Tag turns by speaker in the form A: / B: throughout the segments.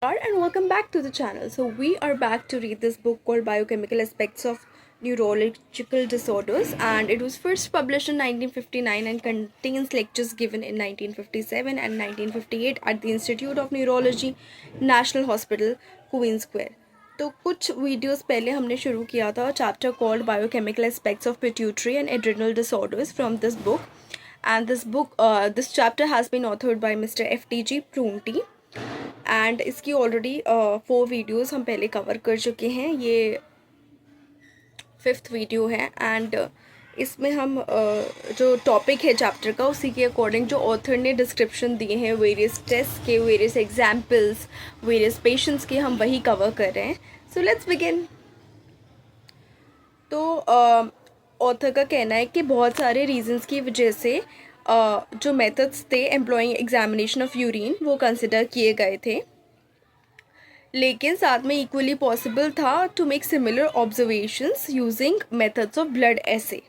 A: And welcome back to the channel. So we are back to read this book called Biochemical Aspects of Neurological Disorders, and it was first published in 1959 and contains lectures given in 1957 and 1958 at the Institute of Neurology, National Hospital, Queen Square. तो कुछ videos पहले हमने शुरू किया था chapter called biochemical aspects of pituitary and adrenal disorders from this book, and this chapter has been authored by Mr. FTG Prunty. And इसकी already 4 videos हम पहले कवर कर चुके हैं. ये 5th वीडियो है एंड इसमें हम जो टॉपिक है चैप्टर का उसी के अकॉर्डिंग जो ऑथर ने डिस्क्रिप्शन दिए हैं वेरियस टेस्ट के, वेरियस एग्जाम्पल्स, वेरियस पेशेंट्स के, हम वही कवर कर रहे हैं. So let's begin. तो ऑथर का कहना है कि बहुत सारे रीजंस की वजह से जो मेथड्स थे एम्प्लॉइंग एग्जामिनेशन ऑफ यूरिन वो कंसिडर किए गए थे, लेकिन साथ में इक्वली पॉसिबल था to make similar observations using methods of blood assay.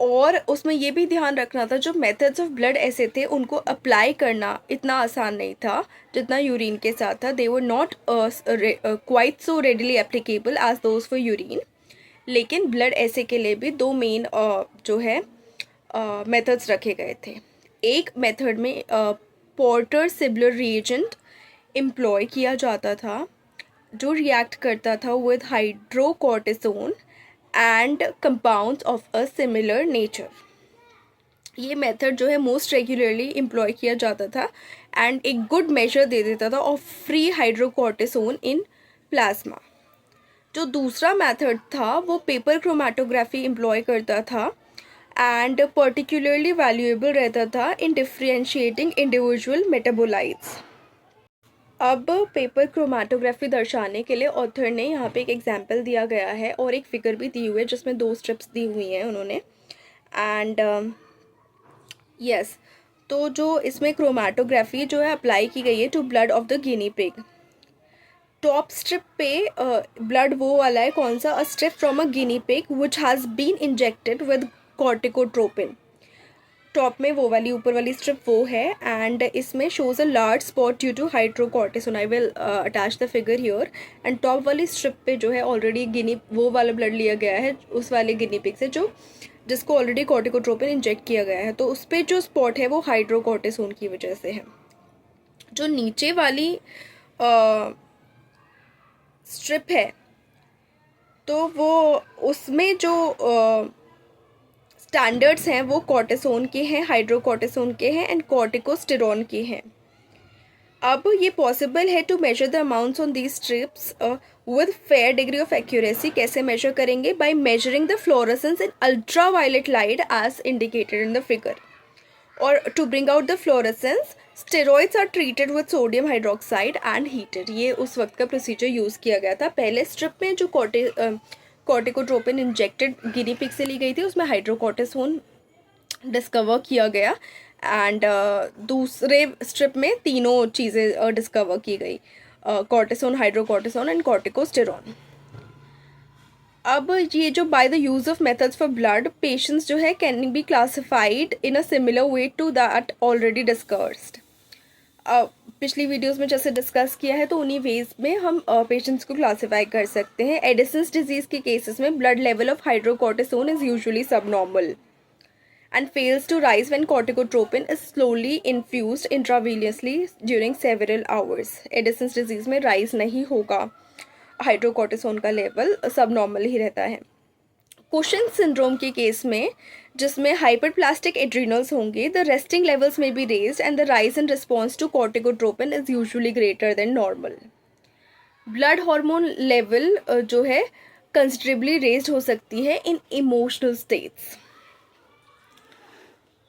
A: और उसमें ये भी ध्यान रखना था जो मेथड्स ऑफ ब्लड एसे थे उनको अप्लाई करना इतना आसान नहीं था जितना यूरिन के साथ था. They were not quite so readily applicable as those for urine. लेकिन ब्लड एसे के लिए भी 2 मेन जो है मेथड्स रखे गए थे. एक मेथड में पोर्टर सिबलर रिएजेंट एम्प्लॉय किया जाता था जो रिएक्ट करता था with hydrocortisone and compounds of a similar nature. ये मेथड जो है मोस्ट रेगुलरली एम्प्लॉय किया जाता था एंड एक गुड मेजर दे देता था of free hydrocortisone in plasma. जो दूसरा मेथड था वो पेपर क्रोमेटोग्राफी एम्प्लॉय करता था एंड पर्टिकुलरली वैल्यूएबल रहता था इन डिफ्रेंशिएटिंग इंडिविजुअल मेटाबोलाइट्स. अब पेपर क्रोमेटोग्राफी दर्शाने के लिए ऑथर ने यहाँ पे एक एग्जांपल दिया गया है और एक फिगर भी दी हुई है जिसमें 2 स्ट्रिप्स दी हुई हैं उन्होंने. एंड यस, तो जो इसमें क्रोमेटोग्राफी जो है अप्लाई की गई है to blood of the guinea pig. Top strip पे ब्लड वो वाला है कौन सा, a strip from a guinea pig which has been injected with corticotropin. Top में वो वाली ऊपर वाली स्ट्रिप वो है एंड इसमें shows a large spot due to hydrocortisone. I will attach the figure here. And top वाली स्ट्रिप पे जो है ऑलरेडी गिनी वो वाला ब्लड लिया गया है उस वाले गिनी पिग से जो जिसको ऑलरेडी कॉर्टिकोट्रोपिन इंजेक्ट किया गया है. तो उस पर जो स्पॉट है वो हाइड्रोकॉर्टिसोन की वजह से है. जो नीचे वाली स्ट्रिप है तो वो उसमें जो स्टैंडर्ड्स हैं वो कॉर्टिसोन के हैं, हाइड्रोकॉर्टिसोन के हैं एंड कॉर्टिकोस्टेरॉन के हैं. अब ये पॉसिबल है to measure the amounts on these strips with fair degree of accuracy. कैसे मेजर करेंगे? By measuring the fluorescence in ultra violet light as indicated in the figure. और to bring out the fluorescence steroids are treated with sodium hydroxide and heated. ये उस वक्त का procedure use किया गया था. पहले स्ट्रिप में जो कॉर्टिकोट्रोपिन इंजेक्टेड गिनी पिग से ली गई थी उसमें हाइड्रोकॉर्टिसोन डिस्कवर किया गया एंड दूसरे स्ट्रिप में तीनों चीज़ें डिस्कवर की गई, कॉर्टिसोन, हाइड्रोकॉर्टिसोन एंड कॉर्टिकोस्टेरॉन. अब ये जो by the use of methods for blood patients जो है can be classified in a similar way to that already discussed. पिछली वीडियोस में जैसे डिस्कस किया है तो उन्हीं वेज में हम पेशेंट्स को क्लासिफाई कर सकते हैं. एडिसन्स डिजीज़ के केसेस में blood level of hydrocortisone is usually subnormal and fails to rise when corticotropin is slowly infused intravenously during several hours. Edison's disease में राइज नहीं होगा हाइड्रोकॉर्टिसोन का लेवल, सब नॉर्मल ही रहता है. कुशन सिंड्रोम के केस में जिसमें हाइपरप्लास्टिक एड्रिनल्स होंगे द रेस्टिंग लेवल्स में be raised and the rise in response to corticotropin is usually greater than normal. Blood hormone level जो है कंसिडरेबली रेज्ड हो सकती है इन इमोशनल स्टेट्स.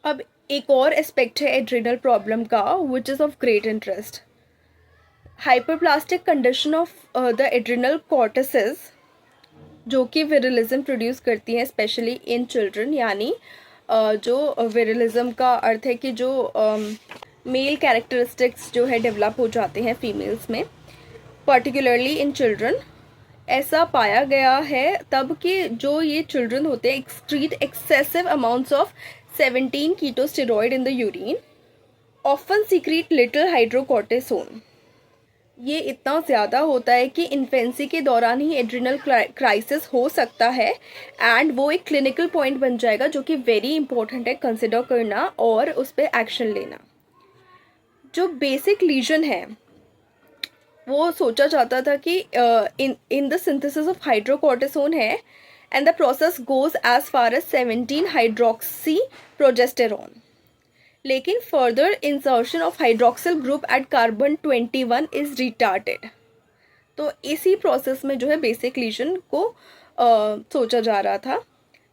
A: अब एक और एस्पेक्ट है एड्रिनल प्रॉब्लम का which is of great interest. Hyperplastic condition of the adrenal cortices जो कि विरलिज्म प्रोड्यूस करती हैं स्पेशली इन चिल्ड्रन. यानी जो विरलिज्म का अर्थ है कि जो मेल कैरेक्टरिस्टिक्स जो है डेवलप हो जाते हैं फीमेल्स में, पर्टिकुलरली इन चिल्ड्रन. ऐसा पाया गया है तब कि जो ये चिल्ड्रन होते हैं excrete excessive amounts of 17 ketosteroid in the urine, often secrete little hydrocortisone. ये इतना ज़्यादा होता है कि इन्फेंसी के दौरान ही एड्रिनल क्राइसिस हो सकता है, एंड वो एक क्लिनिकल पॉइंट बन जाएगा जो कि वेरी इंपॉर्टेंट है कंसिडर करना और उस पर एक्शन लेना। जो बेसिक लीजन है वो सोचा जाता था कि in the synthesis of hydrocortisone है, and the process goes as far as 17 hydroxy progesterone, लेकिन further insertion of hydroxyl group at carbon 21 is retarded. तो इसी प्रोसेस में जो है बेसिक लीजन को सोचा जा रहा था।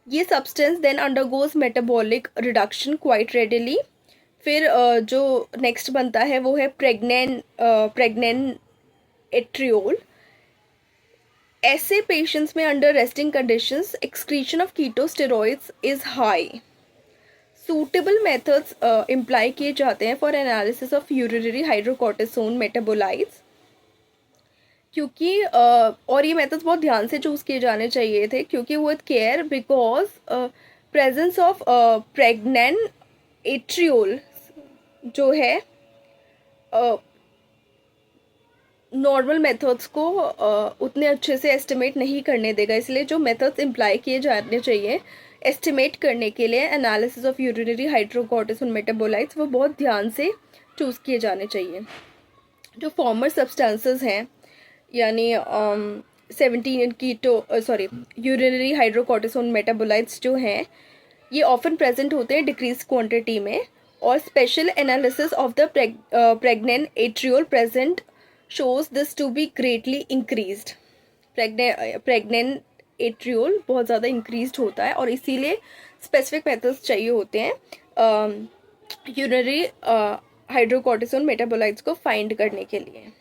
A: ये substance then undergoes metabolic reduction quite readily. फिर जो नेक्स्ट बनता है वो है प्रेग्नेन एट्रियोल। ऐसे पेशेंट्स में under resting conditions excretion of ketosteroids is high. Suitable methods employ किए जाते हैं for analysis of urinary hydrocortisone metabolites, क्योंकि और ये मेथड्स बहुत ध्यान से चूज़ किए जाने चाहिए थे, क्योंकि with care because presence of pregnanetriol जो है नॉर्मल मेथड्स को उतने अच्छे से एस्टिमेट नहीं करने देगा। इसलिए जो मेथड्स इम्प्लाई किए जाने चाहिए एस्टिमेट करने के लिए analysis of urinary hydrocortisone metabolites, वो बहुत ध्यान से चूज़ किए जाने चाहिए। जो फॉर्मर सब्सटेंसेस हैं यानी 17 यूरिनरी हाइड्रोकोर्टिसोन मेटाबोलाइट्स जो हैं ये ऑफन प्रेजेंट होते हैं डिक्रीज क्वांटिटी में, और special analysis of the pregnant arteriole present shows this to be greatly increased। Pregnant arteriole बहुत ज़्यादा इंक्रीज्ड होता है और इसीलिए स्पेसिफिक मेथड्स चाहिए होते हैं यूरिनरी हाइड्रोकोर्टिसोन मेटाबोलाइट्स को फाइंड करने के लिए।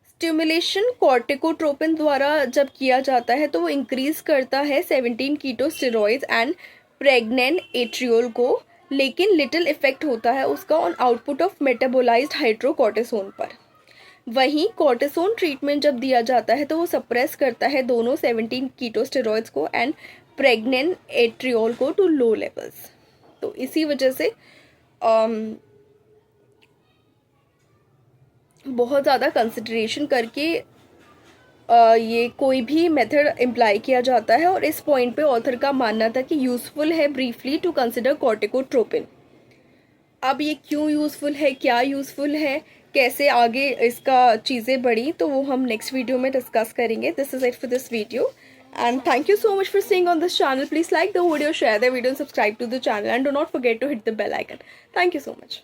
A: स्टिमुलेशन कॉर्टिकोट्रोपिन द्वारा जब किया जाता है तो वो इंक्रीज करता है 17 कीटोस्टेरॉइड्स एंड प्रेग्नेंट एट्रियोल को, लेकिन लिटिल इफेक्ट होता है उसका on output of metabolised hydrocortisone पर। वहीं कोर्टिसोन ट्रीटमेंट जब दिया जाता है तो वो सप्रेस करता है दोनों 17 कीटोस्टेरॉइड्स को एंड प्रेग्नेंट एट्रियोल को टू लो लेवल्स। तो इसी वजह से बहुत ज़्यादा कंसिडरेशन करके ये कोई भी मेथड इम्प्लाई किया जाता है, और इस पॉइंट पे ऑथर का मानना था कि यूज़फुल है ब्रीफली टू कंसिडर कॉर्टिकोट्रोपिन। अब ये क्यों यूज़फुल है, क्या यूज़फुल है, कैसे आगे इसका चीज़ें बढ़ी, तो वो हम नेक्स्ट वीडियो में डिस्कस करेंगे। This is it for this video and thank you so much for staying on this channel. Please like the video, share the video and subscribe to the channel, and do not forget to hit the bell icon. Thank you so much.